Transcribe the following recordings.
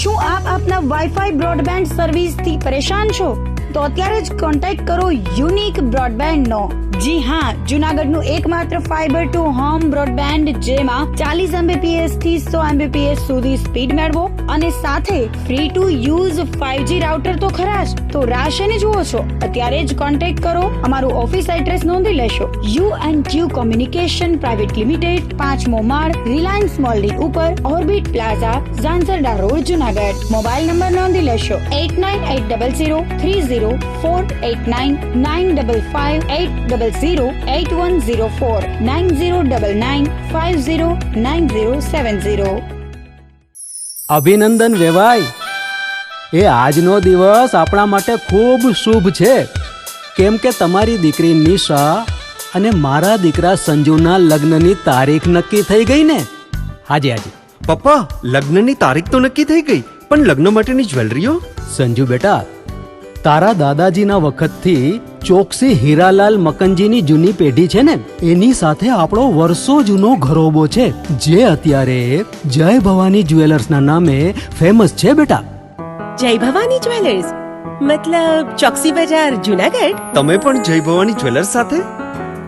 શું આપ આપના વાઈફાઈ બ્રોડબેન્ડ સર્વિસ થી પરેશાન છો? તો અત્યારે જ કોન્ટેક્ટ કરો યુનિક બ્રોડબેન્ડ નો. જી હા, જુનાગઢનું એકમાત્ર ફાઈબર ટુ હોમ બ્રોડબેન્ડ જેમાં 40 Mbps થી 100 Mbps સુધી સ્પીડ મેળવો અને સાથે free to use 5G router તો ખરા જ. તો રાશેને જુઓ છો, અત્યારે જ કોન્ટેક્ટ કરો. અમારું ઓફિસ એડ્રેસ નોંધી લેશો. U&Q કોમ્યુનિકેશન પ્રાઇવેટ લિમિટેડ, 5મો માળ, રિલાયન્સ મોલની ઉપર, orbit plaza, Zanzarda road, Junagadh. Mobile number નોંધી લેશો 89800304899558008104 9099509070. અભિનંદન વેવાય. એ આજનો દિવસ આપણા માટે ખૂબ શુભ છે, કેમ કે તમારી દીકરી નિશા અને મારા દીકરા સંજુના લગ્નની તારીખ નક્કી થઈ ગઈ ને. હાજી હાજી પપ્પા, લગ્નની તારીખ તો નક્કી થઈ ગઈ, પણ લગ્ન માટેની જ્વેલરીઓ? સંજુ બેટા, તારા દાદાજીના વખતથી ચોકસી હીરાલાલ મકનજીની જૂની પેઢી છે ને, એની સાથે આપણો વર્ષો જૂનો ઘરોબો છે, જે અત્યારે જય ભવાની જ્વેલર્સના નામે ફેમસ છે બેટા. જય ભવાની જ્વેલર્સ મતલબ ચોકસી બજાર, જુનાગઢ? તમે પણ જય ભવાની જ્વેલર્સ સાથે?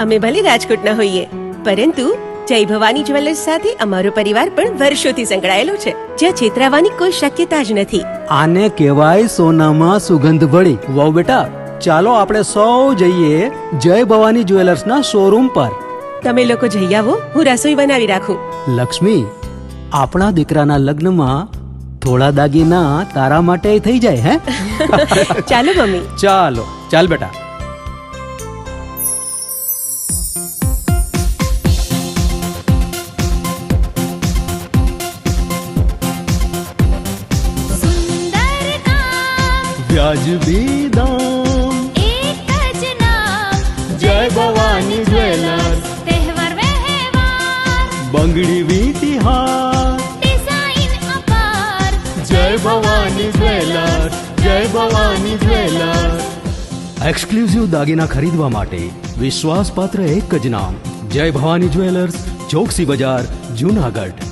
અમે ભલે રાજકોટના હોઈએ, પરંતુ જય ભવાની જ્વેલર્સ સાથે અમારો પરિવાર પણ વર્ષોથી સંકળાયેલો છે, જ્યાં છેતરાવાની કોઈ શક્યતા જ નથી. આને કહેવાય સોનામાં સુગંધ ભળી. વાવ બેટા, ચાલો આપણે સૌ જઈએ જય ભવાની જ્વેલર્સના શોરૂમ પર. તમે લોકો જઈ આવો, હું રસોઈ બનાવી રાખું. લક્ષ્મી, આપણા દીકરાના લગ્નમાં થોડા દાગીના તારા માટે થઈ જાય. હે ચાલો મમ્મી. ચાલો ચાલ બેટા. વ્યાજબી દામ, એક જ નામ, જય ભવાની જ્વેલર્સ. તહેવાર વ્યવહાર, બંગડી વીંટી હાર, ડિઝાઇન અપાર, જય ભવાની જ્વેલર્સ, જય ભવાની જ્વેલર્સ. એક્સક્લુઝિવ દાગીના ખરીદવા માટે વિશ્વાસપાત્ર એક જ નામ, જય ભવાની જ્વેલર્સ, ચોકસી બજાર, જુનાગઢ.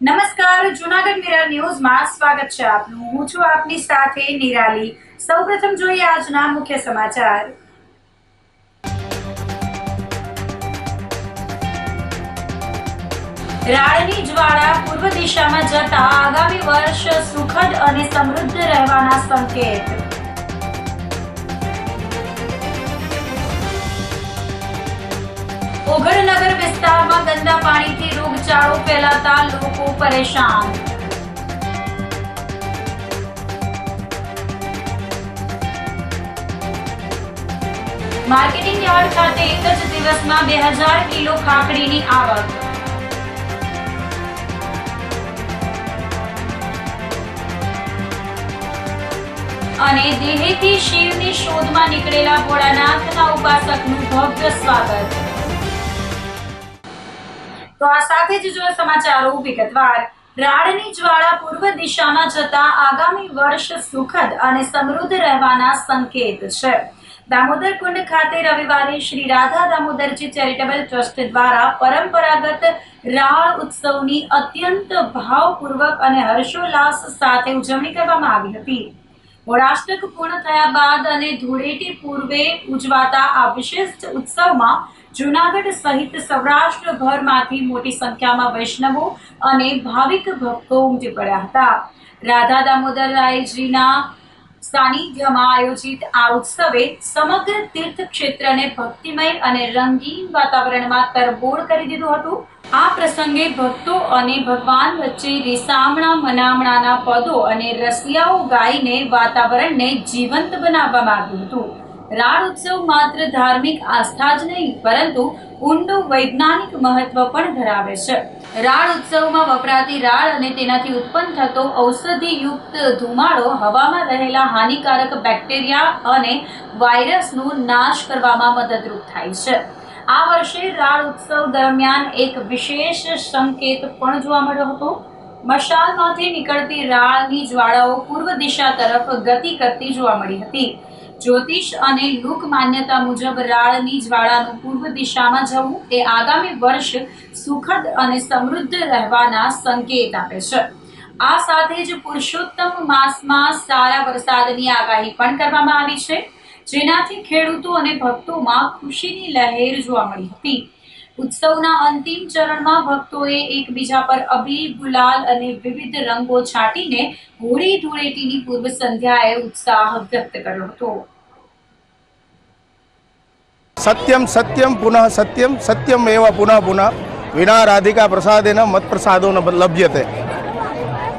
નમસ્કાર, જુનાગઢ મિરર ન્યૂઝમાં સ્વાગત છે આપનું. હું છું આપની સાથે નિરાલી. સૌપ્રથમ જોઈએ આજના મુખ્ય સમાચાર. રાળની જ્વાળા પૂર્વ દિશામાં જતા આગામી વર્ષ સુખદ અને સમૃદ્ધ રહેવાના સંકેત. ઓગણનગર વિસ્તારમાં ગંદા પાણીથી રોગચાળો ફેલાતા લોકો પરેશાન. માર્કેટિંગ યાર્ડ ખાતે એક જ દિવસમાં 2000 કિલો ખાખડીની આવક. અને દેહેથી શિવની શોધમાં નીકળેલા ભોળાનાથના ઉપાસકનું ભવ્ય સ્વાગત. તો આ સાથે જ જો સમાચારો વિગતવાર. રાળની જ્વાળા પૂર્વ દિશામાં જતા આગામી વર્ષ સુખદ અને સમૃદ્ધ રહેવાના સંકેત છે. દામોદર કુંડ ખાતે રવિવારે શ્રી રાધા દામોદરજી ચેરિટેબલ ટ્રસ્ટ દ્વારા પરંપરાગત રાળ ઉત્સવની અત્યંત ભાવપૂર્વક અને હર્ષોલ્લાસ સાથે ઉજવણી કરવામાં આવી હતી. હોળાષ્ટક પૂર્ણ થયા બાદ અને ધૂળેટી પૂર્વે ઉજવાતા આ વિશિષ્ટ ઉત્સવમાં જૂનાગઢ સહિત સૌરાષ્ટ્રભરમાંથી મોટી સંખ્યામાં વૈષ્ણવો અને ભાવિક ભક્તો ઉમટી પડ્યા હતા. રાધા દામોદરરાયજીના સાનિધ્યમાં આયોજિત આ ઉત્સવે સમગ્ર તીર્થ ક્ષેત્રને ભક્તિમય અને રંગીન વાતાવરણમાં તરબોળ કરી દીધું હતું. આ પ્રસંગે ભક્તો અને ભગવાન વચ્ચે રીસામણા મનામણાના પદો અને રસિયાઓ ગાઈને વાતાવરણને જીવંત બનાવવામાં આવ્યું હતું. રાડ ઉત્સવ માત્ર ધાર્મિક આસ્થા જ નહીં પરંતુ ઊંડું વૈજ્ઞાનિક મહત્વ પણ ધરાવે છે. રાડ ઉત્સવમાં વપરાતી રાડ અને તેનાથી ઉત્પન્ન થતો ઔષધિયુક્ત ધુમાડો હવામાં રહેલા હાનિકારક બેક્ટેરિયા અને વાયરસનો નાશ કરવામાં મદદરૂપ થાય છે. આ વર્ષે રાડ ઉત્સવ દરમિયાન એક વિશેષ સંકેત પણ જોવા મળ્યો હતો. મશાલમાંથી નીકળતી રાડની જ્વાળાઓ પૂર્વ દિશા તરફ ગતિ કરતી જોવા મળી હતી. જ્યોતિષ અને લોક માન્યતા મુજબ રાડની જ્વાળાનું પૂર્વ દિશામાં જવું એ આગામી વર્ષ સુખદ અને સમૃદ્ધ રહેવાના સંકેત આપે છે. આ સાથે જ પુરુષોત્તમ માસમાં સારા વરસાદની આગાહી પણ કરવામાં આવી છે, જેનાથી ખેડૂતો અને ભક્તોમાં ખુશીની લહેર જોવા મળી હતી. ઉત્સવના અંતિમ ચરણમાં ભક્તોએ એકબીજા પર અબીર, ગુલાલ અને વિવિધ રંગો છાંટીને હોળી ધૂળેટીની પૂર્વ સંધ્યાએ ઉત્સાહ વ્યક્ત કર્યો હતો. સત્યમ સત્યમ પુનઃ સત્યમ સત્યમ એવ પુનઃ પુનઃ વિના રાધિકા પ્રસાદેન મત પ્રસાદો ન લભ્યતે.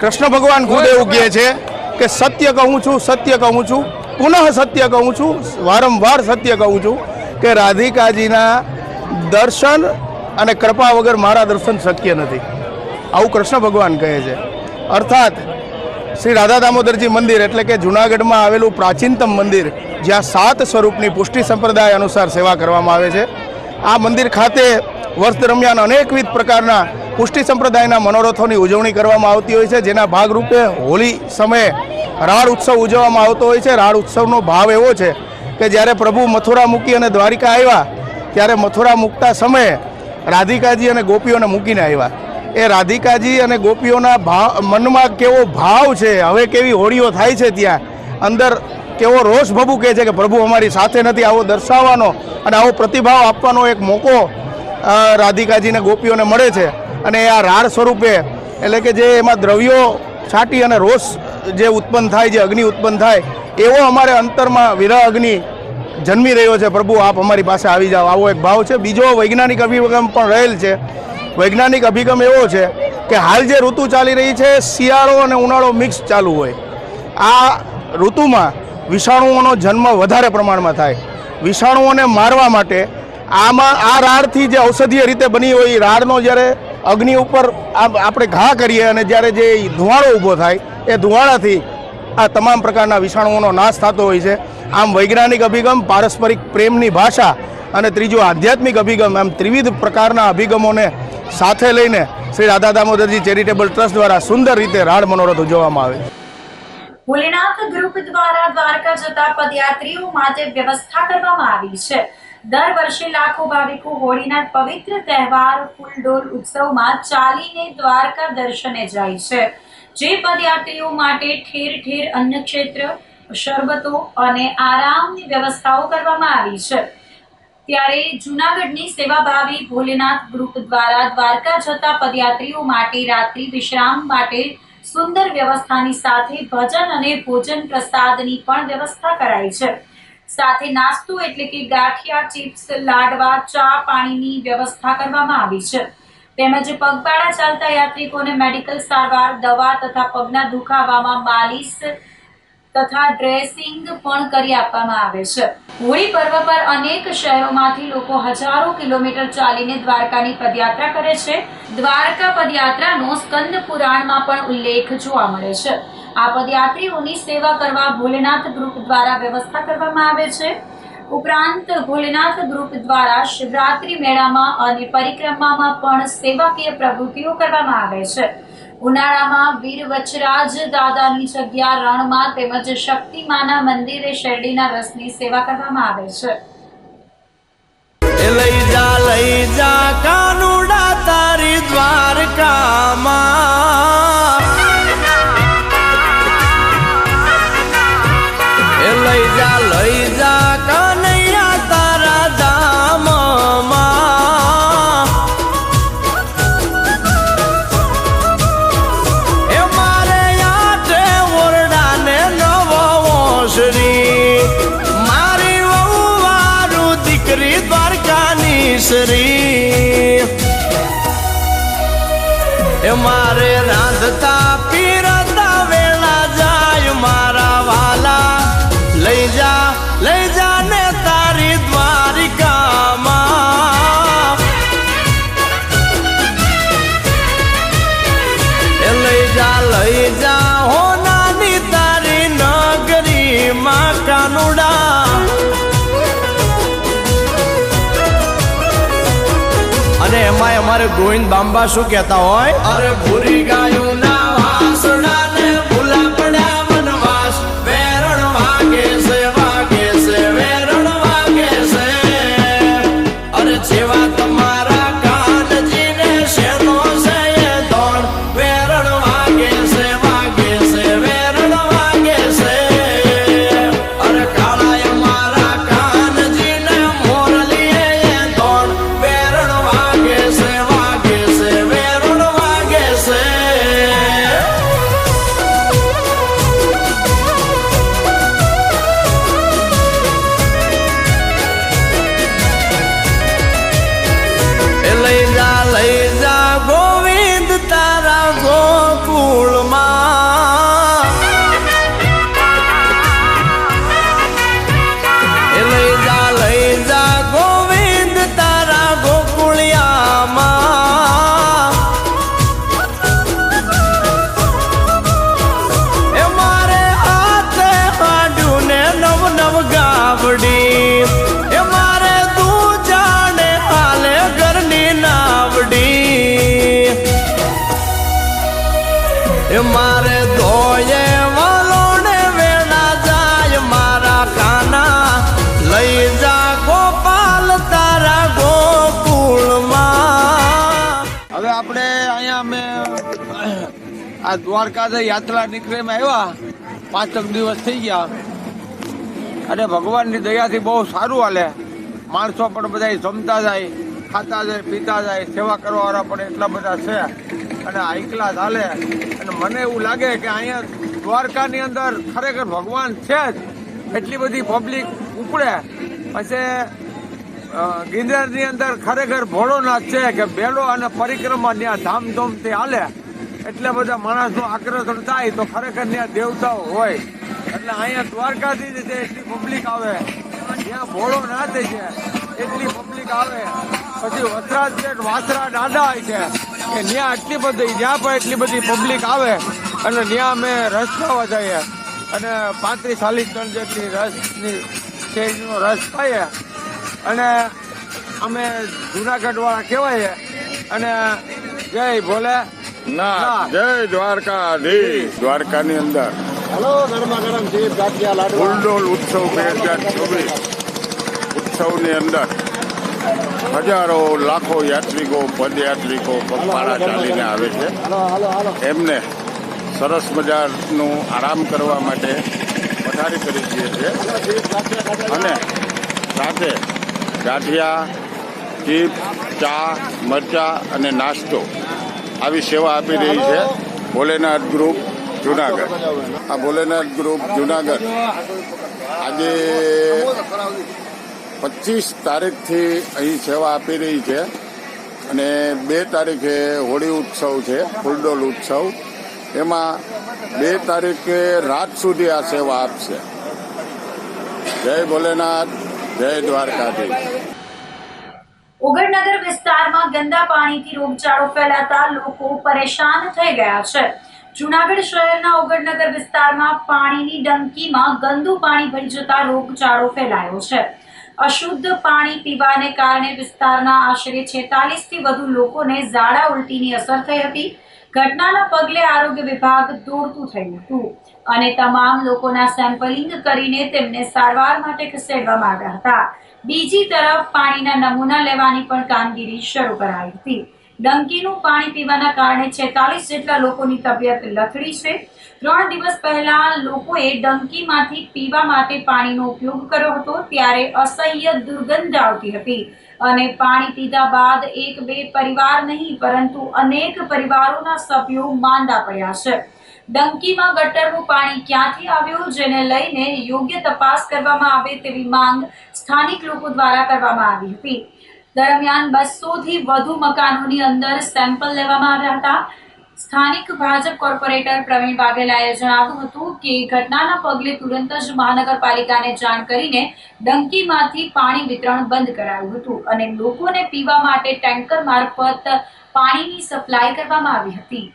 કૃષ્ણ ભગવાન ખુદ એવું કહે છે કે સત્ય કહું છું, સત્ય કહું છું, પુનઃ સત્ય કહું છું, વારંવાર સત્ય કહું છું કે રાધિકાજીના દર્શન અને કૃપા વગર મારા દર્શન શક્ય નથી. આવું કૃષ્ણ ભગવાન કહે છે. અર્થાત શ્રી રાધા દામોદરજી મંદિર એટલે કે જૂનાગઢમાં આવેલું પ્રાચીનતમ મંદિર, જ્યાં 7 સ્વરૂપની પુષ્ટિ સંપ્રદાય અનુસાર સેવા કરવામાં આવે છે. આ મંદિર ખાતે વર્ષ દરમિયાન અનેકવિધ પ્રકારના પુષ્ટિ સંપ્રદાયના મનોરથોની ઉજવણી કરવામાં આવતી હોય છે, જેના ભાગરૂપે હોળી સમયે રાડ ઉત્સવ ઉજવવામાં આવતો હોય છે. રાડ ઉત્સવનો ભાવ એવો છે કે જ્યારે પ્રભુ મથુરા મૂકી અને દ્વારિકા આવ્યા ત્યારે મથુરા મૂકતા સમયે રાધિકાજી અને ગોપીઓને મૂકીને આવ્યા. એ રાધિકાજી અને ગોપીઓના મનમાં કેવો ભાવ છે, હવે કેવી હોળીઓ થાય છે, ત્યાં અંદર કેવો રોષ ભભૂકે છે કે પ્રભુ અમારી સાથે નથી, આવો દર્શાવવાનો અને આવો પ્રતિભાવ આપવાનો એક મોકો રાધિકાજીને ગોપીઓને મળે છે. અને આ રાડ સ્વરૂપે એટલે કે જે એમાં દ્રવ્યો છાંટી અને રોષ જે ઉત્પન્ન થાય, જે અગ્નિ ઉત્પન્ન થાય, એવો અમારે અંતરમાં વિરહ અગ્નિ જન્મી રહ્યો છે. પ્રભુ આપ અમારી પાસે આવી જાઓ, આવો એક ભાવ છે. બીજો વૈજ્ઞાનિક અભિગમ પણ રહેલ છે. વૈજ્ઞાનિક અભિગમ એવો છે કે હાલ જે ઋતુ ચાલી રહી છે, શિયાળો અને ઉનાળો મિક્સ ચાલુ હોય. આ ઋતુમાં વિષાણુઓનો જન્મ વધારે પ્રમાણમાં થાય. વિષાણુઓને મારવા માટે આ રાડથી જે ઔષધીય રીતે બની હોય, રાડનો જ્યારે અગ્નિ ઉપર આપણે ઘા કરીએ અને જ્યારે જે ધુવાળો ઊભો થાય, એ ધુવાળાથી આ તમામ પ્રકારના વિષાણુઓનો નાશ થતો હોય છે. આમ વૈજ્ઞાનિક અભિગમ, પારસ્પરિક પ્રેમની ભાષા અને ત્રીજો આધ્યાત્મિક અભિગમ, એમ ત્રિવિધ પ્રકારના અભિગમોને સાથે લઈને શ્રી રાધા દામોદરજી ચેરિટેબલ ટ્રસ્ટ દ્વારા સુંદર રીતે રાડ મનોરથ ઉજવવામાં આવે છે. ભોલેનાથ ગ્રુપ દ્વારા દ્વારકા જતા પદયાત્રીઓ માટે વ્યવસ્થા કરવામાં આવી છે. દર વર્ષે લાખો ભાવિકો હોળીના પવિત્ર તહેવાર ફૂલડોલ ઉત્સવમાં ચાલીને દ્વારકા દર્શને જાય છે. જે પદયાત્રીઓ માટે ઠેર ઠેર અન્નક્ષેત્ર, શરબતો અને આરામની વ્યવસ્થાઓ કરવામાં આવી છે. ત્યારે જૂનાગઢની સેવાભાવી ભોલેનાથ ગ્રુપ દ્વારા દ્વારકા જતા પદયાત્રીઓ માટે રાત્રિ વિશ્રામ માટે સુંદર વ્યવસ્થાની સાથે ભજન અને ભોજન પ્રસાદની પણ વ્યવસ્થા કરાઈ છે. સાથે નાસ્તો એટલે કે ગાંઠિયા, ચિપ્સ, લાડવા, ચા, પાણીની વ્યવસ્થા કરવામાં આવી છે. તેમજ પગપાળા ચાલતા યાત્રિકોને મેડિકલ સારવાર, દવા તથા પગના દુખાવામાં માલિશ તથા ડ્રેસિંગ પણ કરી આપવામાં આવે છે. હોળી પર્વ પર અનેક શહેરોમાંથી લોકો હજારો કિલોમીટર ચાલીને દ્વારકાની પદયાત્રા કરે છે. દ્વારકા પદયાત્રાનો સ્કંદ પુરાણમાં પણ ઉલ્લેખ જોવા મળે છે. આ પદયાત્રીઓની સેવા કરવા ભોલેનાથ ગ્રુપ દ્વારા વ્યવસ્થા કરવામાં આવે છે. ઉપરાંત ભોલેનાથ ગ્રુપ દ્વારા શિવરાત્રી મેળામાં અને પરિક્રમામાં પણ સેવાકીય પ્રવૃત્તિઓ કરવામાં આવે છે. ઉનાળામાં વીર વચરાજ દાદાની જગ્યા રણમાં તેમજ શક્તિમાના મંદિરે શેરડીના રસની સેવા કરવામાં આવે છે. લઈ જા કાનુડા તારી દ્વારકામાં, લઈ જા કનૈયા તારા ધામમાં. એ મારે આઠે ઓરડાને નવો ઓસરી, મારી વહુવારું દીકરી દ્વારકાની શ્રી. એ મારે રાંધતા પીરતા વેળા જાય મારા વાલા, લઈ જા ને અને એમાં અમારે ગોવિંદ બાંબા શું કહેતા હોય, અરે ભૂરી ગાયું ના વાસણા ને ભૂલા પડ્યા વનવાસ, વેરણ વાગે છે વેરણ વાગે છે. અરે જેવા તમારા કાનજીને શેનો છે એ દોણ, વેરણ વાગે છે વેરણ વાગે છે. અરે કાળાએ મારા કાનજીને મોરલીએ એ દોણ, વેરણ વાગે છે વેરણ વાગે છે. એ લઈ જા ગોવિંદ તારા ગોકુળમાં, એ લઈ જા ગોવિંદ તારા ગોકુળિયામાં. એ મારે હાથે હાડ્યું ને નવ નવ ગાવડી, એ મારે તું જાણે હાલે ઘરની નાવડી. એ મારે ધોયે વલોણે વેળા જાય મારા કાના, લઈ જા ગોપાલ તારા ગોકુળમાં. હવે આપણે અહીંયા અમે આ દ્વારકાથી યાત્રા નીકળીમાં આવ્યા, 5 દિવસ થઈ ગયા અને ભગવાનની દયાથી બહુ સારું હાલે. માણસો પણ બધા જમતા જાય, ખાતા જાય, પીતા જાય, સેવા કરવાવાળા પણ એટલા બધા છે અને હાઈ ક્લાસ હાલે. અને મને એવું લાગે કે અહીંયા દ્વારકાની અંદર ખરેખર ભગવાન છે જ, એટલી બધી પબ્લિક ઉપડે. પછી ગિરનારની અંદર ખરેખર ભોળોનાથ છે કે બેડો અને પરિક્રમા ત્યાં ધામધૂમથી હાલે, એટલે બધા માણસનું આકર્ષણ થાય તો ખરેખર ત્યાં દેવતાઓ હોય. એટલે અહીંયા દ્વારકાથી જ એટલી પબ્લિક આવે, ત્યાં ભોળોનાથ છે એટલી પબ્લિક આવે. પછી વસરાજ છે, વાસરા દાદા છે કે ત્યાં એટલી બધી, ત્યાં પણ એટલી બધી પબ્લિક આવે અને ત્યાં અમે રસ ખાવા જઈએ અને 35-40 ટન જેટલી રસની શેરડીનો રસ ખાઈએ અને અમે જુનાગઢ વાળા કહેવાય. અને જય ભોલે ના, જય દ્વારકાધીશ. દ્વારકાની અંદર ફૂલડોલ ઉત્સવ 2024 ઉત્સવની અંદર હજારો લાખો યાત્રિકો, પદયાત્રિકો પગપાળા ચાલીને આવે છે. એમને સરસ મજાનું આરામ કરવા માટે પથારી કરી દઈએ છીએ અને સાથે ગાંઠિયા, ચીપ, ચા, મરચા અને નાસ્તો આવી સેવા આપી રહી છે ભોલેનાથ ગ્રુપ જુનાગઢ. આ ભોલેનાથ ગ્રુપ જુનાગઢ આજે 25 તારીખથી અહીં સેવા આપી રહી છે અને 2 તારીખે હોળી ઉત્સવ છે, ફૂલડોલ ઉત્સવ. એમાં 2 તારીખે રાત સુધી આ સેવા આપશે. જય ભોલેનાથ, જય દ્વારકાધીશ. ઉગડનગર વિસ્તારમાં ગંદા પાણીથી રોગચાળો ફેલાતા લોકો પરેશાન થઈ ગયા છે. જૂનાગઢ શહેરના ઉગડનગર વિસ્તારમાં પાણીની ડંકીમાં ગંદુ પાણી ભળી જતા રોગચાળો ફેલાયો છે. અશુદ્ધ પાણી પીવાને કારણે વિસ્તારના આશરે 46 થી વધુ લોકોને ઝાડા ઉલટીની અસર થઈ હતી. ઘટનાના પગલે આરોગ્ય વિભાગ દોડતું થયું હતું અને તમામ લોકોના સેમ્પલિંગ કરીને તેમને સારવાર માટે ખસેડવામાં આવ્યા હતા. બીજી તરફ પાણીના નમૂના લેવાની પણ કામગીરી શરૂ કરાઈ હતી. ડંકીનું પાણી પીવાના કારણે 46 જેટલા લોકોની તબિયત લથડી છે. 3 દિવસ પહેલા લોકોએ ડંકીમાંથી પીવા માટે પાણીનો ઉપયોગ કર્યો હતો, ત્યારે અસહ્ય દુર્ગંધ આવતી હતી અને પાણી પીધા બાદ 1-2 પરિવાર નહીં પરંતુ અનેક પરિવારોના સભ્યો માંદા પડ્યા છે. ડંકીમાં ગટરનું પાણી ક્યાંથી આવ્યું, જેને લઈને યોગ્ય તપાસ કરવામાં આવે તેવી માંગ સ્થાનિક લોકો દ્વારા કરવામાં આવી હતી. દરમિયાન 200 થી વધુ મકાનોની અંદર સેમ્પલ લેવામાં આવ્યા હતા. સ્થાનિક ભાજપ કોર્પોરેટર પ્રવીણ વાઘેલાએ જણાવ્યું હતું કે ઘટનાના પગલે તુરંત જ મહાનગરપાલિકાને જાણ કરીને ડંકીમાંથી પાણી વિતરણ બંધ કરાયું હતું અને લોકોને પીવા માટે ટેન્કર મારફત પાણીની સપ્લાય કરવામાં આવી હતી.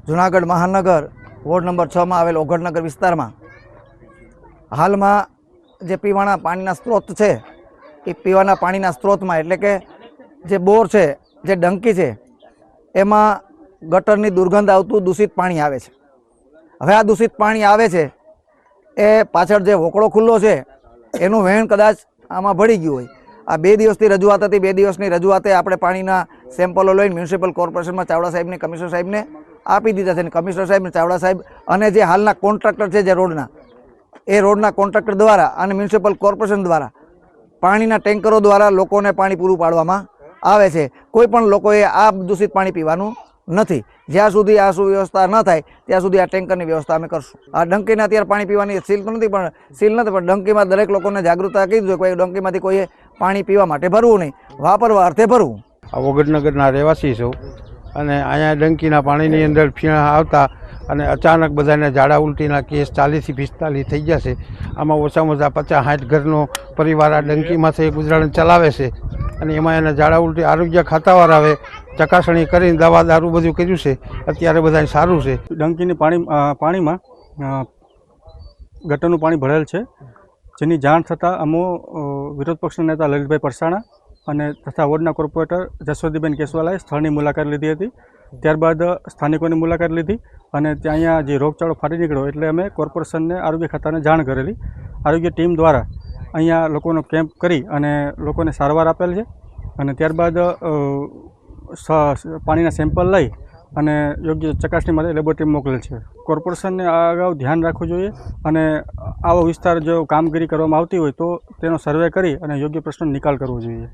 જૂનાગઢ મહાનગર વોર્ડ નંબર 6 માં આવેલ ઓગણનગર વિસ્તારમાં હાલમાં જે પીવાના પાણીના સ્ત્રોત છે એ પીવાના પાણીના સ્ત્રોતમાં એટલે કે જે બોર છે, જે ડંકી છે, એમાં ગટરની દુર્ગંધ આવતું દૂષિત પાણી આવે છે. હવે આ દૂષિત પાણી આવે છે એ પાછળ જે વોકળો ખુલ્લો છે એનું વહેણ કદાચ આમાં ભળી ગયું હોય. આ 2 દિવસથી રજૂઆત હતી. 2 દિવસની રજૂઆતે આપણે પાણીના સેમ્પલો લઈને મ્યુનિસિપલ કોર્પોરેશનમાં ચાવડા સાહેબને, કમિશનર સાહેબને આપી દીધા છે. અને કમિશનર સાહેબ, ચાવડા સાહેબ અને જે હાલના કોન્ટ્રાક્ટર છે જે રોડના, એ રોડના કોન્ટ્રાક્ટર દ્વારા અને મ્યુનિસિપલ કોર્પોરેશન દ્વારા પાણીના ટેન્કરો દ્વારા લોકોને પાણી પૂરું પાડવામાં આવે છે. કોઈ પણ લોકોએ આ દૂષિત પાણી પીવાનું નથી. જ્યાં સુધી આ સુવ્યવસ્થા ન થાય ત્યાં સુધી આ ટેન્કરની વ્યવસ્થા અમે કરશું. આ ડંકીને અત્યારે પાણી પીવાની સીલ તો નથી, પણ ડંકીમાં દરેક લોકોને જાગૃતતા કીધું છે. કોઈ ડંકીમાંથી કોઈએ પાણી પીવા માટે ભરવું નહીં, વાપરવા અર્થે ભરવું. આ ઓગણનગરના રહેવાસી છું અને અહીંયા ડંકીના પાણીની અંદર ફીણા આવતા અને અચાનક બધાને ઝાડા ઉલટીના કેસ 40 થી 45 થઈ ગયા છે. આમાં ઓછામાં ઓછા 50-60 ઘરનો પરિવાર આ ડંકીમાંથી ગુજરાન ચલાવે છે અને એમાં એને ઝાડા ઉલટી આરોગ્ય ખાતાવાળાએ ચકાસણી કરીને દવા દારૂ બધું કર્યું છે. અત્યારે બધાને સારું છે. ડંકીની પાણીમાં ગટરનું પાણી ભરેલ છે, જેની જાણ થતાં અમો વિરોધ પક્ષના નેતા લલિતભાઈ પરસાણા અને તથા વોર્ડના કોર્પોરેટર જસવંતીબેન કેશવાલાએ સ્થળની મુલાકાત લીધી હતી. ત્યારબાદ સ્થાનિકોની મુલાકાત લીધી અને ત્યાં અહીંયા જે રોગચાળો ફાટી નીકળ્યો એટલે અમે કોર્પોરેશનને, આરોગ્ય ખાતાને જાણ કરેલી. આરોગ્ય ટીમ દ્વારા અહીંયા લોકોનો કેમ્પ કરી અને લોકોને સારવાર આપેલ છે અને ત્યારબાદ પાણીના સેમ્પલ લઈ અને યોગ્ય ચકાસણી માટે લેબોરેટરી મોકલેલ છે. કોર્પોરેશનને આ અગાઉ ધ્યાન રાખવું જોઈએ અને આવો વિસ્તાર જો કામગીરી કરવામાં આવતી હોય તો તેનો સર્વે કરી અને યોગ્ય પ્રશ્નનો નિકાલ કરવો જોઈએ.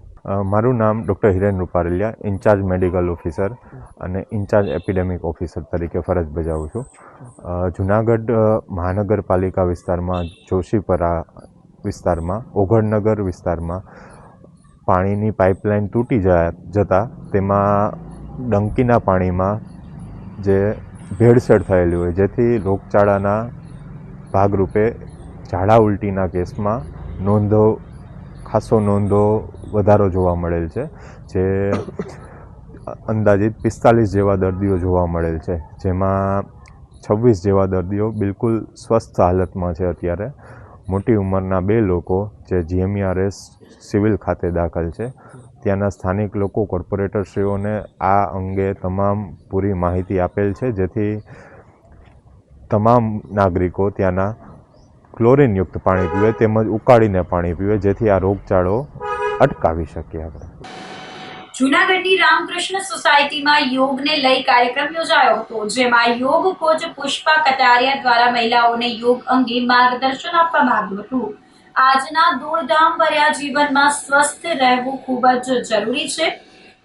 મારું નામ doctor Hiren Ruparelia, in charge medical officer અને ઇન્ચાર્જ એપિડેમિક ઓફિસર તરીકે ફરજ બજાવું છું. જુનાગઢ મહાનગરપાલિકા વિસ્તારમાં જોશીપરા વિસ્તારમાં, ઓગણનગર વિસ્તારમાં પાણીની પાઇપલાઇન તૂટી જતાં તેમાં ડંકીના પાણીમાં જે ભેળસેળ થયેલી હોય, જેથી રોગચાળાના ભાગરૂપે ઝાડા ઉલટીના કેસમાં ખાસો વધારો જોવા મળેલ છે. જે અંદાજિત 45 જેવા દર્દીઓ જોવા મળેલ છે, જેમાં 26 જેવા દર્દીઓ બિલકુલ સ્વસ્થ હાલતમાં છે. અત્યારે મોટી ઉંમરના 2 લોકો જે GMERS સિવિલ ખાતે દાખલ છે. ત્યાંના સ્થાનિક લોકો કોર્પોરેટરશ્રીઓને આ અંગે તમામ પૂરી માહિતી આપેલ છે, જેથી તમામ નાગરિકો ત્યાંના ક્લોરીનયુક્ત પાણી પીવે તેમજ ઉકાળીને પાણી પીવે, જેથી આ રોગચાળો અટકાવી શકીએ આપણે. જૂનાગઢની રામકૃષ્ણ સોસાયટીમાં યોગને લઈ કાર્યક્રમ યોજાયો હતો, જેમાં યોગ કોચ પુષ્પા કટારિયા દ્વારા મહિલાઓને યોગ અંગે માર્ગદર્શન આપવામાં આવ્યું હતું. આજના દોડધામ ભર્યા જીવનમાં સ્વસ્થ રહેવું ખૂબ જ જરૂરી છે,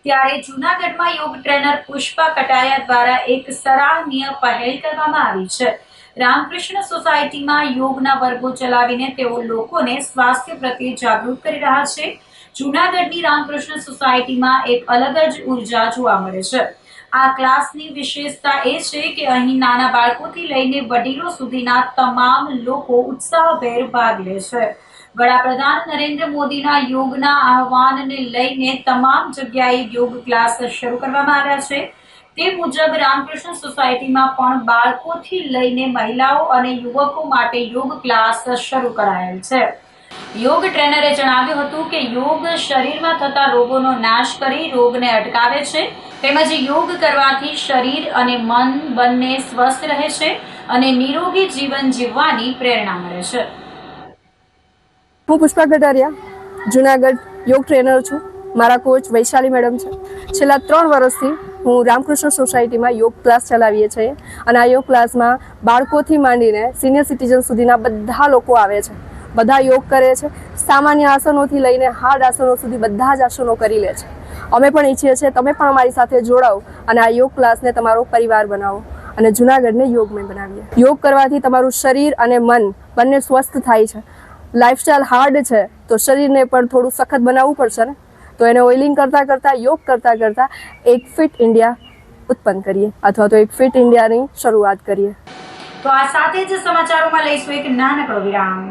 ત્યારે જૂનાગઢમાં યોગ ટ્રેનર પુષ્પા કટારિયા દ્વારા એક સરાહનીય પહેલ કરવામાં આવી છે. રામકૃષ્ણ સોસાયટીમાં યોગના વર્ગો ચલાવીને તેઓ લોકોને સ્વાસ્થ્ય પ્રત્યે જાગૃત કરી રહ્યા છે. જૂનાગઢની રામકૃષ્ણ સોસાયટીમાં એક અલગ જ ઉર્જા જોવા મળે છે. આ ક્લાસની વિશેષતા એ છે કે અહીં નાના બાળકોથી લઈને વડીલો સુધીના તમામ લોકો ઉત્સાહભેર ભાગ લે છે. વડાપ્રધાન નરેન્દ્ર મોદીના યોગના આહવાનને લઈને તમામ જગ્યાએ યોગ ક્લાસ શરૂ કરવામાં આવ્યા છે. તે મુજબ રામકૃષ્ણ સોસાયટીમાં પણ બાળકોથી લઈને મહિલાઓ અને યુવકો માટે યોગ ક્લાસ શરૂ કરાયેલ છે. યોગ ટ્રેનરે જણાવ્યું હતું કે યોગ શરીરમાં થતા રોગોનો નાશ કરી રોગને અટકાવે છે, તેમજ યોગ કરવાથી શરીર અને મન બંને સ્વસ્થ રહે છે અને નિરોગી જીવન જીવવાની પ્રેરણા મળે છે. હું પુષ્પા કટારિયા, જુનાગઢ યોગ ટ્રેનર છું. મારા કોચ વૈશાલી મેડમ છે. છેલ્લા 3 વર્ષથી હું રામકૃષ્ણ સોસાયટીમાં યોગ ક્લાસ ચલાવીએ છીએ અને આ યોગ ક્લાસમાં બાળકોથી માંડીને સિનિયર સિટીઝન સુધીના બધા લોકો આવે છે. બધા યોગ કરે છે. સામાન્ય આસનોથી લઈને હાર્ડ આસનો સુધી બધા જ આસનો કરી લે છે. અમે પણ ઈચ્છીએ છીએ તમે પણ અમારી સાથે જોડાઓ અને આ યોગ ક્લાસને તમારો પરિવાર બનાવો અને જુનાગઢને યોગમય બનાવીએ. યોગ કરવાથી તમારું શરીર અને મન બંને સ્વસ્થ થાય છે. લાઈફસ્ટાઈલ હાર્ડ છે તો શરીરને પણ થોડું સખત બનાવવું પડશે ને, તો એને ઓઇલિંગ કરતાં કરતાં, યોગ કરતાં કરતાં એક ફિટ ઇન્ડિયા ઉત્પન્ન કરીએ અથવા તો એક ફિટ ઇન્ડિયાની શરૂઆત કરીએ. તો આ સાથે જ સમાચારોમાં લઈશું એક નાનકડો વિરામ.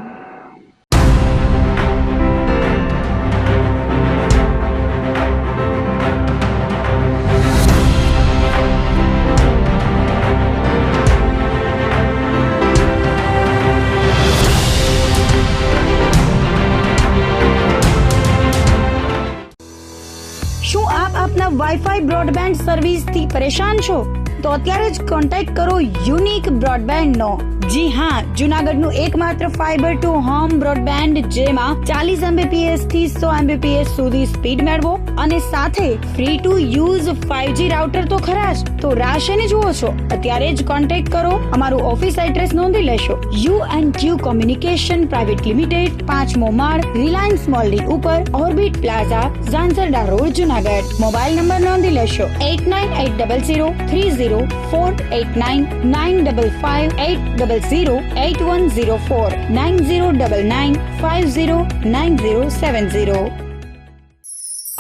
શું આપના વાઈફાઈ બ્રોડબેન્ડ સર્વિસ થી પરેશાન છો તો અત્યારે જ કોન્ટેક્ટ કરો યુનિક બ્રોડબેન્ડ નો. જી હા, જુનાગઢનું એકમાત્ર ફાઈબર ટુ હોમ બ્રોડબેન્ડ જેમાં 40 Mbps થી 100 Mbps સુધી સ્પીડ મેળવો અને સાથે free to use 5G router તો ખરા જ. તો રાહ શેને જુઓ છો? અત્યારે જ કોન્ટેક્ટ કરો. અમારું ઓફિસ એડ્રેસ નોંધી લેશો. U&Q કોમ્યુનિકેશન પ્રાઇવેટ લિમિટેડ, 5મો માળ, રિલાયન્સ મોલની ઉપર, orbit plaza, Zanzarda road, Junagadh. Mobile number નોંધી લેશો 8980030489 955 8008104 9099509070.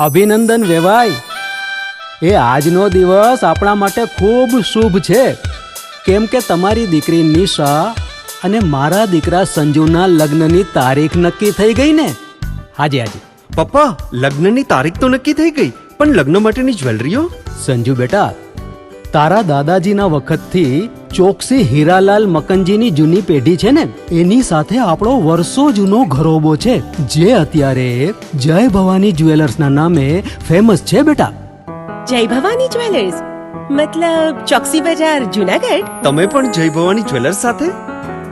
અભિનંદન વેવાઈ. એ આજનો દિવસ આપણા માટે ખૂબ શુભ છે, કેમ કે તમારી દીકરી નિશા અને મારા દીકરા સંજુના લગ્નની તારીખ નક્કી થઈ ગઈ ને. હાજી હાજી પપ્પા, લગ્નની તારીખ તો નક્કી થઈ ગઈ, પણ લગ્ન માટેની જ્વેલરીઓ? સંજુ બેટા, તારા દાદાજીના વખતથી ચોકસી હીરાલાલ મકનજીની જૂની પેઢી છે ને, એની સાથે આપણો વર્ષો જૂનો ઘરોબો છે, જે અત્યારે જય ભવાની જ્વેલર્સના નામે ફેમસ છે બેટા. જય ભવાની જ્વેલર્સ મતલબ ચોકસી બજાર, જુનાગઢ? તમે પણ જય ભવાની જ્વેલર્સ સાથે?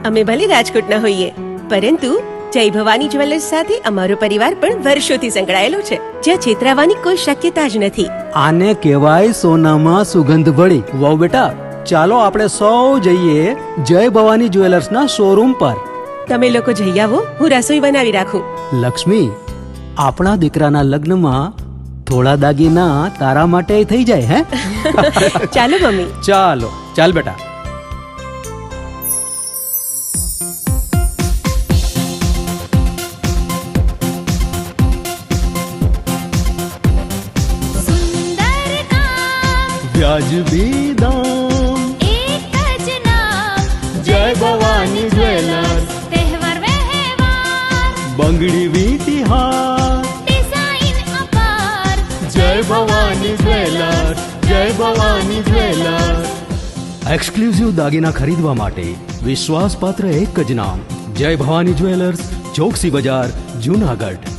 અમે ભલે રાજકોટના હોઈએ, પરંતુ જય ભવાની જ્વેલર્સ સાથે અમારો પરિવાર પણ વર્ષોથી સંકળાયેલો છે, જ્યાં છેતરાવાની કોઈ શક્યતા જ નથી. આને કહેવાય સોનામાં સુગંધ ભળી. વાવ બેટા, ચાલો આપણે સૌ જઈએ જય ભવાની જ્વેલર્સના શોરૂમ પર. તમે લોકો જઈ આવો, હું રસોઈ બનાવી રાખું. લક્ષ્મી, આપણા દીકરાના લગ્નમાં થોડા દાગીના તારા માટે થઈ જાય હે? ચાલો મમ્મી. ચાલો ચાલ બેટા. વ્યાજબી દામ, एक જ नाम જય ભવાની જ્વેલર્સ. तहेवार व्यवहार બંગડી વીટી હાર, डिजाइन अपार જય ભવાની જ્વેલર્સ, જય ભવાની જ્વેલર્સ. એક્સક્લુઝિવ દાગીના ખરીદવા માટે વિશ્વાસપાત્ર એક જ નામ, જય ભવાની જ્વેલર્સ, ચોકસી બજાર, જુનાગઢ.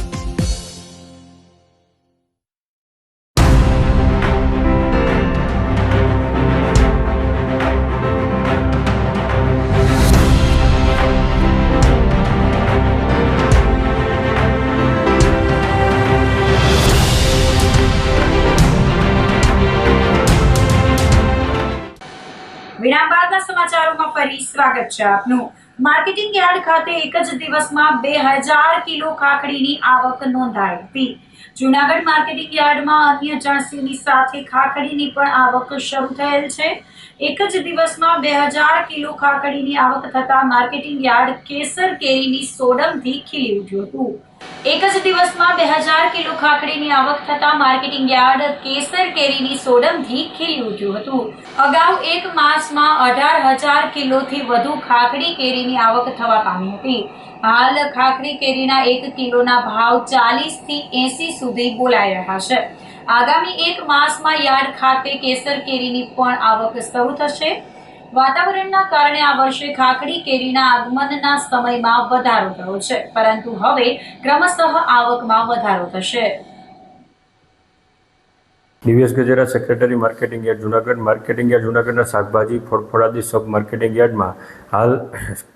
વિરામ બાદના સમાચારોમાં ફરી સ્વાગત છે આપનું. માર્કેટિંગ યાર્ડ ખાતે એક જ દિવસમાં 2000 કિલો ખાખડીની આવક નોંધાઈ હતી. જૂનાગઢ માર્કેટિંગ યાર્ડમાં અન્ય જણસીની સાથે ખાખડીની પણ આવક શરૂ થયેલ છે. એક જ દિવસમાં 2000 કિલો ખાખડીની આવક થતા માર્કેટિંગ યાર્ડ કેસર કેરીની સોડમથી ખીલી ઉઠ્યું હતું. એક જ દિવસમાં 2000 કિલો ખાખડીની આવક થતા માર્કેટિંગ યાર્ડ કેસર કેરીની સોડમથી ખીલી ઉઠ્યું હતું. અગાઉ એક માસમાં 18000 કિલોથી વધુ ખાખડી કેરીની આવક થવા પામી હતી. હાલ ખાખડી કેરીના 1 કિલોના ભાવ 40 થી 80 સુધી બોલાઈ રહ્યા છે. આગામી એક માસમાં યાર્ડ ખાતે કેસર કેરીની પણ આવક શરૂ થશે. વાતાવરણના કારણે આ વર્ષે ખાખડી કેરીના આગમનના સમયમાં વધારો થયો છે, પરંતુ હવે ક્રમશઃ આવકમાં વધારો થશે. Divyesh Gajera, secretary marketing yard Junagadh. Marketing yard જુનાગઢના શાકભાજી ફળફળાદી સબ માર્કેટિંગ યાર્ડમાં હાલ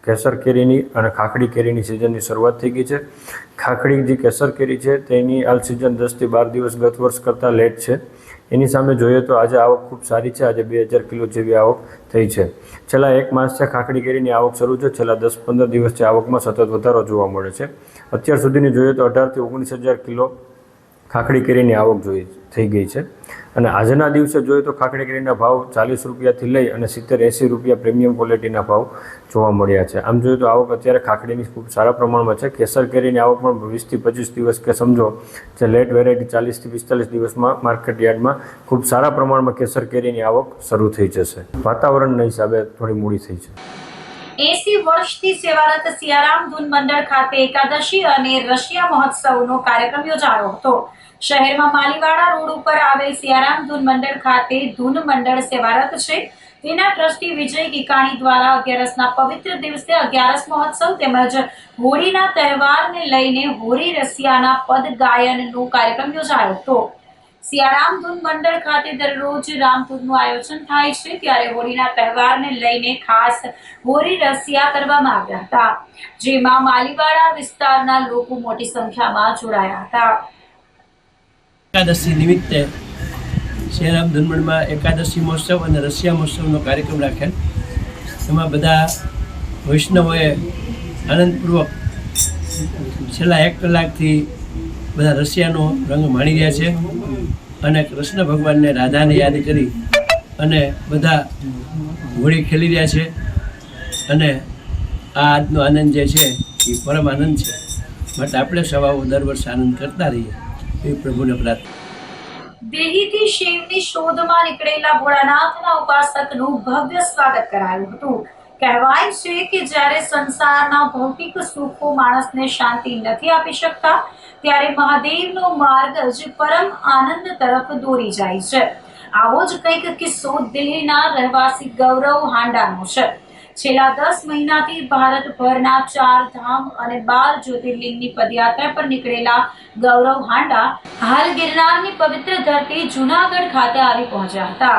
કેસર કેરીની અને ખાખડી કેરીની સિઝનની શરૂઆત થઈ ગઈ છે. ખાખડી જે કેસર કેરી છે તેની હાલ સિઝન 10 થી 12 દિવસ ગત વર્ષ કરતાં લેટ છે. એની સામે જોઈએ તો આજે આવક ખૂબ સારી છે. આજે 2000 કિલો જેવી આવક થઈ છે. છેલ્લા એક માસથી ખાખડી કેરીની આવક શરૂ છે. છેલ્લા 10-15 દિવસથી આવકમાં સતત વધારો જોવા મળે છે. અત્યાર સુધીની જોઈએ તો 18 થી 19000 કિલો ખાખડી કેરીની આવક થઈ ગઈ છે. અને આજના દિવસે જોઈએ તો ખાખડી કેરીના ભાવ 40 રૂપિયાથી લઈ અને 70-80 રૂપિયા પ્રીમિયમ ક્વોલિટીના ભાવ જોવા મળ્યા છે. આમ જોઈએ તો આવક અત્યારે ખાખડીની ખૂબ સારા પ્રમાણમાં છે. કેસર કેરીની આવક પણ 20 થી 25 દિવસ કે સમજો જે લેટ વેરાયટી 40 થી 45 દિવસમાં માર્કેટ યાર્ડમાં ખૂબ સારા પ્રમાણમાં કેસર કેરીની આવક શરૂ થઈ જશે. વાતાવરણના હિસાબે થોડી મોડી થઈ છે. 80 વર્ષથી સેવારત સિયારામ ધૂન મંડળ ખાતે એકાદશી અને રશિયા મહોત્સવનો કાર્યક્રમ યોજાયો હતો. શહેરમાં માલીવાડા રોડ ઉપર આવેલ સિયારામ ધૂન મંડળ ખાતે ધૂન મંડળ સેવારત છે. તેના ટ્રસ્ટી વિજય કિકાણી દ્વારા 11ના પવિત્ર દિવસે 11 મહોત્સવ તેમજ હોળીના તહેવારને લઈને હોળી રસિયાના પદ ગાયનનો કાર્યક્રમ યોજાયો હતો. સિયારામ ધૂન મંડળ ખાતે દરરોજ રામધૂનનું આયોજન થાય છે, ત્યારે હોળીના તહેવારને લઈને ખાસ હોળી રસિયા કરવામાં આવ્યા હતા, જેમાં માલીવાડા વિસ્તારના લોકો મોટી સંખ્યામાં જોડાયા હતા. એકાદશી નિમિત્તે સિયારામ ધૂન મંડળમાં એકાદશી મહોત્સવ અને રસિયા મહોત્સવનો કાર્યક્રમ રાખેલ. એમાં બધા વૈષ્ણવોએ આનંદપૂર્વક છેલ્લા 1 કલાકથી બધા રસિયાનો રંગ માણી રહ્યા છે અને કૃષ્ણ ભગવાનને રાધાને યાદ કરી અને બધા હોળી ખેલી રહ્યા છે અને આ આજનો આનંદ જે છે એ પરમ આનંદ છે. માટે આપણે સવાઓ દર વર્ષે આનંદ કરતા રહીએ એ પ્રભુને પ્રાર્થના. દેહીથી શિવની શોધમાં નીકળેલા ભોળાનાથના ઉપાસકનું ભવ્ય સ્વાગત કરાયું હતું. કહેવાય છે કે જ્યારે સંસારના ભૌતિક સુખો માણસને શાંતિ નથી આપી શકતા, ત્યારે મહાદેવનો માર્ગ જ પરમ આનંદ તરફ દોરી જાય છે. આવો જ કંઈક કિસ્સો દિલ્હીના રહેવાસી ગૌરવ હાંડાનો છે. છેલ્લા 10 મહિનાથી ભારતભરના 4 ધામ અને 12 જ્યોતિર્લિંગની પદયાત્રા પર નીકળેલા ગૌરવ હાંડા હાલ ગિરનારની પવિત્ર ધરતી જૂનાગઢ ખાતે આવી પહોંચ્યા હતા.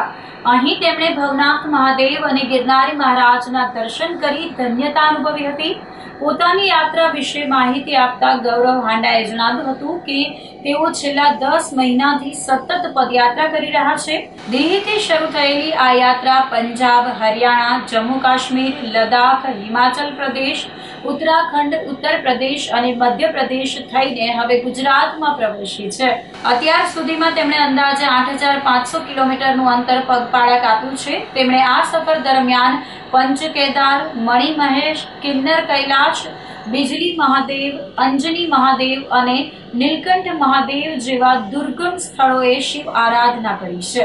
અહીં તેમણે ભવનાથ મહાદેવ અને ગિરનારી મહારાજના દર્શન કરી ધન્યતા અનુભવી હતી. પોતાની યાત્રા વિશે માહિતી આપતા ગૌરવ હાંડાએ જણાવ્યું હતું કે તેઓ છેલ્લા 10 મહિનાથી સતત પદયાત્રા કરી રહ્યા છે. દિલ્હીથી શરૂ થયેલી આ યાત્રા પંજાબ, હરિયાણા, જમ્મુ કાશ્મીર, લદ્દાખ, હિમાચલ પ્રદેશ, ઉત્તરાખંડ, ઉત્તર પ્રદેશ અને મધ્ય પ્રદેશ થઈને હવે ગુજરાતમાં પ્રવેશી છે. અત્યાર સુધીમાં તેમણે અંદાજે 8500 કિલોમીટરનું અંતર પગપાળા કાપ્યું છે. તેમણે આ સફર દરમિયાન પંચ કેદાર, મણિ મહેશ, કિન્નર કૈલાશ, બિજલી મહાદેવ, અંજની મહાદેવ અને નીલકંઠ મહાદેવ જેવા દુર્ગમ સ્થળોએ શિવ આરાધના કરી છે.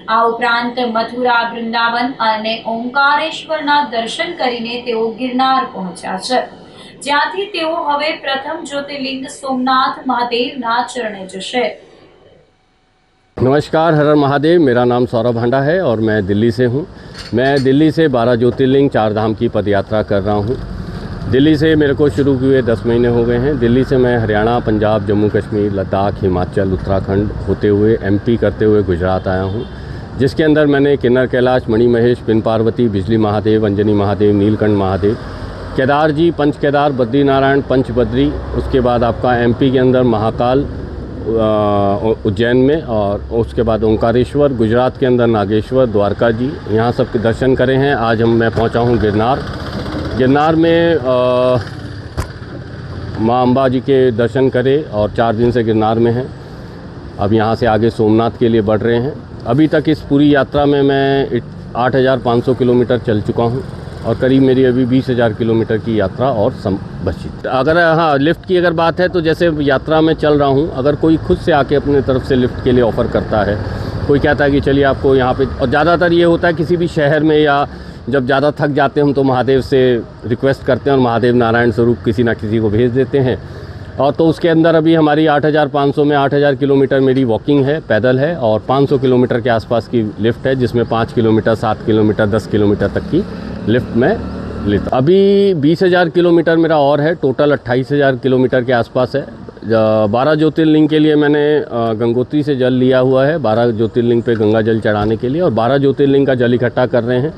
આ ઉપરાંત મથુરા, વૃંદાવન અને ઓમકારેશ્વરના દર્શન કરીને તેઓ ગિરનાર પહોંચ્યા છે, જ્યાંથી તેઓ હવે પ્રથમ જ્યોતિર્લિંગ सोमनाथ महादेवના ચરણે જશે. नमस्कार, हर हर महादेव. मेरा नाम सौरभ हांडा है और मैं दिल्ली से हूँ. मैं दिल्ली से 12 ज्योतिर्लिंग 4 धाम की पदयात्रा कर रहा हूँ. दिल्ली से मेरे को शुरू हुए 10 महीने हो गए हैं. दिल्ली से मैं हरियाणा, पंजाब, जम्मू कश्मीर, लद्दाख, हिमाचल, उत्तराखंड होते हुए MP करते हुए गुजरात आया हूँ, जिसके अंदर मैंने किन्नर कैलाश, मणि महेश, पिन पार्वती, बिजली महादेव, अंजनी महादेव, नीलकंठ महादेव, केदार जी, पंच केदार, बद्री नारायण, पंच बद्री, उसके बाद आपका MP के अंदर महाकाल उज्जैन में, और उसके बाद ओंकारेश्वर, गुजरात के अंदर नागेश्वर, द्वारका जी, यहाँ सब के दर्शन करे हैं. आज मैं पहुँचा हूँ गिरनार. गिरनार में माँ अम्बा जी के दर्शन करे और 4 दिन से गिरनार में हैं. अब यहाँ से आगे सोमनाथ के लिए बढ़ रहे हैं. अभी तक इस पूरी यात्रा में मैं 8500 किलोमीटर चल चुका हूँ और करीब मेरी अभी 20,000 किलोमीटर की यात्रा और बची. अगर हाँ, लिफ्ट की अगर बात है तो जैसे यात्रा में चल रहा हूँ, अगर कोई खुद से आके अपने तरफ से लिफ्ट के लिए ऑफ़र करता है, कोई कहता है कि चलिए आपको यहाँ पे, और ज़्यादातर ये होता है किसी भी शहर में या जब ज़्यादा थक जाते हैं हम तो महादेव से रिक्वेस्ट करते हैं और महादेव नारायण स्वरूप किसी ना किसी को भेज देते हैं. और तो उसके अंदर अभी हमारी 8500 में 8000 किलोमीटर मेरी वॉकिंग है, पैदल है, और 500 किलोमीटर के आसपास की लिफ्ट है, जिसमें 5 किलोमीटर, 7 किलोमीटर, 10 किलोमीटर तक की लिफ्ट में लेता. अभी 20,000 किलोमीटर मेरा और है. टोटल 28,000 किलोमीटर के आसपास है. 12 ज्योतिर्लिंग के लिए मैंने गंगोत्री से जल लिया हुआ है, 12 ज्योतिर्लिंग पे गंगा जल चढ़ाने के लिए, और 12 ज्योतिर्लिंग का जल इकट्ठा कर रहे हैं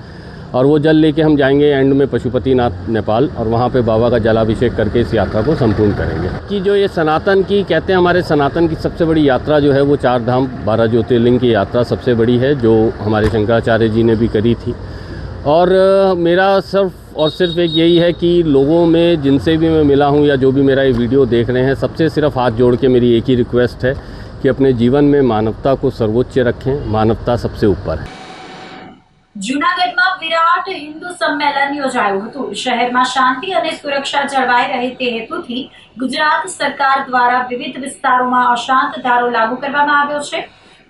और वो जल लेके हम जाएंगे एंड में पशुपतिनाथ नेपाल, और वहाँ पे बाबा का जलाभिषेक करके इस यात्रा को संपूर्ण करेंगे. कि जो ये सनातन की कहते हैं, हमारे सनातन की सबसे बड़ी यात्रा जो है वो 4 धाम 12 ज्योतिर्लिंग की यात्रा सबसे बड़ी है, जो हमारे शंकराचार्य जी ने भी करी थी. और मेरा सिर्फ एक यही है कि लोगों में जिनसे भी मैं मिला हूँ या जो भी मेरा ये वीडियो देख रहे हैं, सबसे सिर्फ हाथ जोड़ के मेरी एक ही रिक्वेस्ट है कि अपने जीवन में मानवता को सर्वोच्च रखें. मानवता सबसे ऊपर है. જૂનાગઢમાં વિરાટ હિન્દુ સંમેલન યોજાયું હતું. શહેરમાં શાંતિ અને સુરક્ષા જળવાઈ રહે તે હેતુથી ગુજરાત સરકાર દ્વારા વિવિધ વિસ્તારોમાં અશાંત ધારો લાગુ કરવામાં આવ્યો છે.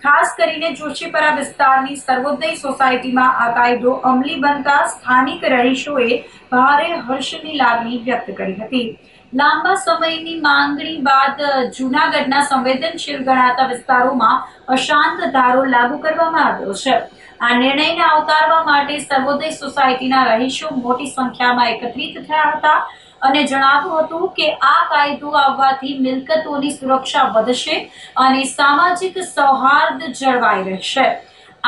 ખાસ કરીને જોશીપરા વિસ્તારની સર્વોદય સોસાયટીમાં આ કાયદો અમલી બનતા સ્થાનિક રહીશોએ ભારે હર્ષની લાગણી વ્યક્ત કરી હતી. લાંબા સમયની માંગણી બાદ જૂનાગઢના સંવેદનશીલ ગણાતા વિસ્તારોમાં અશાંત ધારો લાગુ કરવામાં આવ્યો છે. આ નિર્ણયને આવકારવા માટે સર્વોદય સોસાયટીના રહીશો મોટી સંખ્યામાં એકત્રિત થયા હતા અને જણાવ્યું હતું કે આ કાયદો આવવાથી મિલકતોની સુરક્ષા વધશે અને સામાજિક સૌહાર્દ જળવાઈ રહેશે.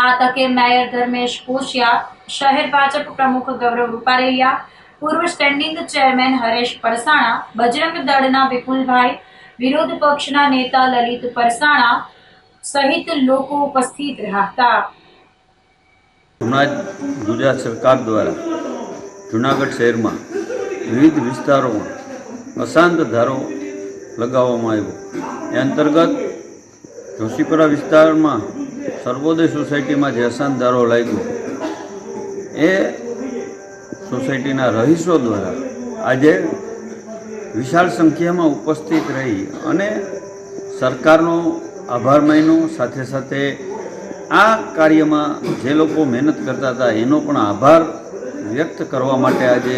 આ તકે મેયર ધર્મેશ કોશિયા, શહેર ભાજપ પ્રમુખ ગૌરવ રૂપારેલિયા, પૂર્વ સ્ટેન્ડિંગ ચેરમેન હરેશ પરસાણા, બજરંગ દળના વિપુલભાઈ, વિરોધ પક્ષના નેતા લલિત પરસાણા સહિત લોકો ઉપસ્થિત રહ્યા હતા. હમણાં જ ગુજરાત સરકાર દ્વારા જૂનાગઢ શહેરમાં વિવિધ વિસ્તારોમાં અશાંત ધારો લગાવવામાં આવ્યો. એ અંતર્ગત જોશીપુરા વિસ્તારમાં સર્વોદય સોસાયટીમાં જે અશાંત ધારો લાગ્યો એ સોસાયટીના રહીશો દ્વારા આજે વિશાળ સંખ્યામાં ઉપસ્થિત રહી અને સરકારનો આભાર માન્યો. સાથે સાથે આ કાર્યમાં જે લોકો મહેનત કરતા હતા એનો પણ આભાર વ્યક્ત કરવા માટે આજે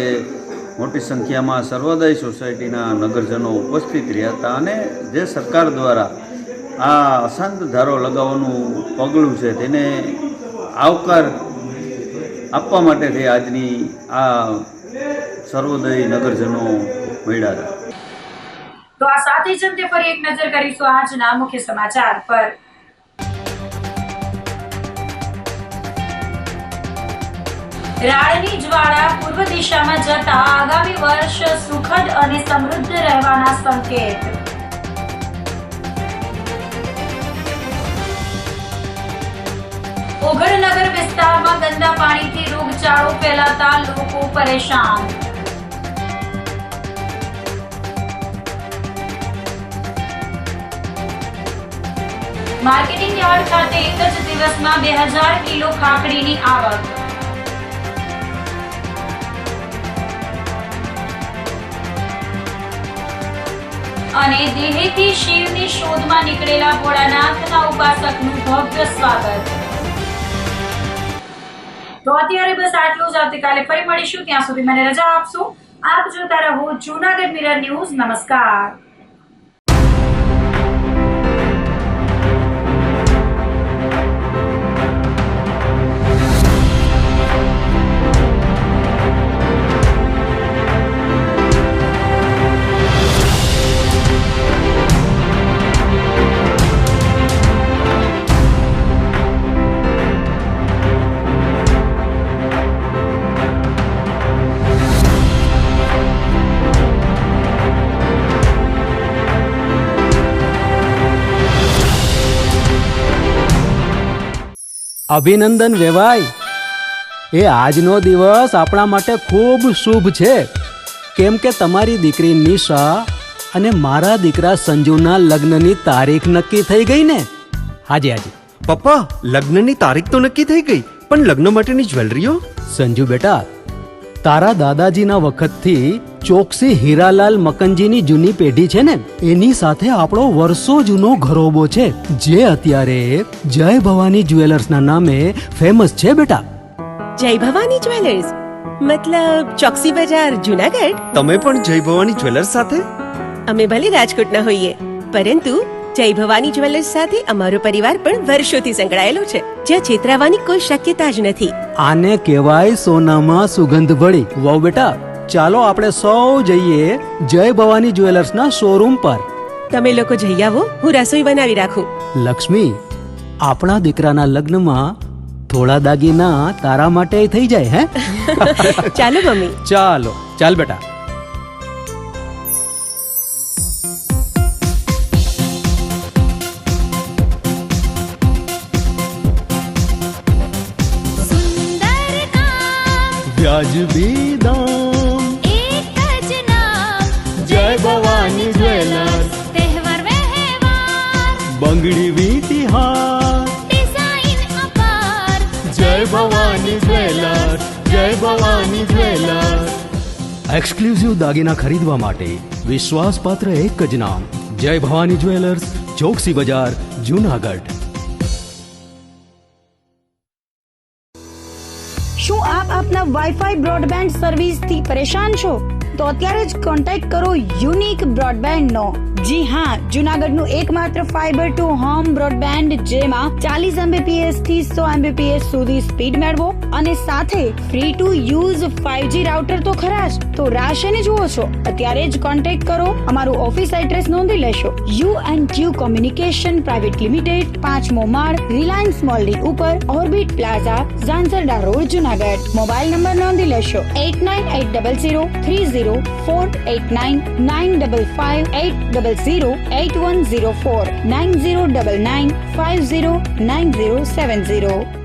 મોટી સંખ્યામાં સર્વોદય સોસાયટીના નગરજનો ઉપસ્થિત રહ્યા હતા અને જે સરકાર દ્વારા આ અશાંત ધારો લગાવવાનું પગલું છે તેને આવકાર આપવા માટેથી આજની આ સર્વોદય નગરજનો મળ્યા હતા. તો આ સાથે જ અંતે ફરી એક નજર કરીશું આજના મુખ્ય સમાચાર પર. રાડની જ્વાળા પૂર્વ દિશામાં જતા આગામી વર્ષ સુખદ અને સમૃદ્ધ રહેવાના સંકેત. ઓગળનગર વિસ્તારમાં ગંદા પાણીથી રોગચાળો ફેલાતા લોકો પરેશાન. માર્કેટિંગ યાર્ડ ખાતે એક જ દિવસમાં 2000 કિલો ખાખડીની આવક. અને દેહેથી શિવની શોધમાં નીકળેલા ભોળાનાથના ઉપાસકનું ભવ્ય સ્વાગત. તો અત્યારે બસ આટલું જ. આવતીકાલે ફરી મળીશું. ત્યાં સુધી મને રજા આપશો. આપ જોતા રહો જૂનાગઢ મિરર ન્યૂઝ. નમસ્કાર. અભિનંદન વેવાઈ. એ આજનો દિવસ આપણા માટે ખૂબ શુભ છે, કેમ કે તમારી દીકરી નિશા અને મારા દીકરા સંજુના લગ્નની તારીખ નક્કી થઈ ગઈ ને. હાજી હાજી પપ્પા, લગ્નની તારીખ તો નક્કી થઈ ગઈ, પણ લગ્ન માટેની જ્વેલરીઓ? સંજુ બેટા, તારા દાદાજીના વખતથી ચોકસી હીરાલાલ મકનજીની જૂની પેઢી છે ને, એની સાથે આપણો વર્ષો જૂનો ઘરોબો છે, જે અત્યારે જય ભવાની જ્વેલર્સના નામે ફેમસ છે બેટા. જય ભવાની જ્વેલર્સ મતલબ ચોકસી બજાર જૂનાગઢ? તમે પણ જય ભવાની જ્વેલર્સ સાથે? અમે ભલે રાજકોટના હોઈએ, પરંતુ જય ભવાની જ્વેલર્સ સાથે અમારો પરિવાર પણ વર્ષોથી સંકળાયેલો છે, જ્યાં છેતરાવાની કોઈ શક્યતા જ નથી. આને કહેવાય સોનામાં સુગંધ ભળી. વાવ બેટા, ચાલો આપણે સૌ જઈએ જય ભવાની જ્વેલર્સના શોરૂમ પર. તમે લોકો જઈ આવો, હું રસોઈ બનાવી રાખું. લક્ષ્મી, આપણા દીકરાના લગ્નમાં થોડા દાગીના તારા માટે થઈ જાય. હે ચાલો મમ્મી. ચાલો ચાલ બેટા. વ્યાજબી દામ, એક જ નામ, જય ભવાની જ્વેલર્સ. તહેવાર વ્યવહાર, બંગડી વીટી હાર, ડિઝાઇન અપાર, જય ભવાની જ્વેલર્સ, જય ભવાની જ્વેલર્સ. એક્સક્લુઝિવ દાગીના ખરીદવા માટે વિશ્વાસપાત્ર એક જ નામ, જય ભવાની જ્વેલર્સ, ચોકસી બજાર, જૂનાગઢ. શું આપ આપના વાઈફાઈ બ્રોડબેન્ડ સર્વિસથી પરેશાન છો? તો અત્યારે જ કોન્ટેક્ટ કરો યુનિક બ્રોડબેન્ડનો. જી હા, જૂનાગઢનું એકમાત્ર ફાઈબર ટુ હોમ બ્રોડબેન્ડ, જેમાં 40 Mbps થી 100 Mbps સુધી સ્પીડ મેળવો. અને સાથે free to use 5G router તો ખરા જ. તો રાહ શેની જુઓ છો? અત્યારે જ કોન્ટેક્ટ કરો. અમારું ઓફિસ એડ્રેસ નોંધી લેશો. U&Q કોમ્યુનિકેશન પ્રાઇવેટ લિમિટેડ, 5મો માળ, રિલાયન્સ મોલની ઉપર, orbit plaza, Zanzarda road, Junagadh. Mobile number નોંધી લેશો 89800304899558008104 9099509070.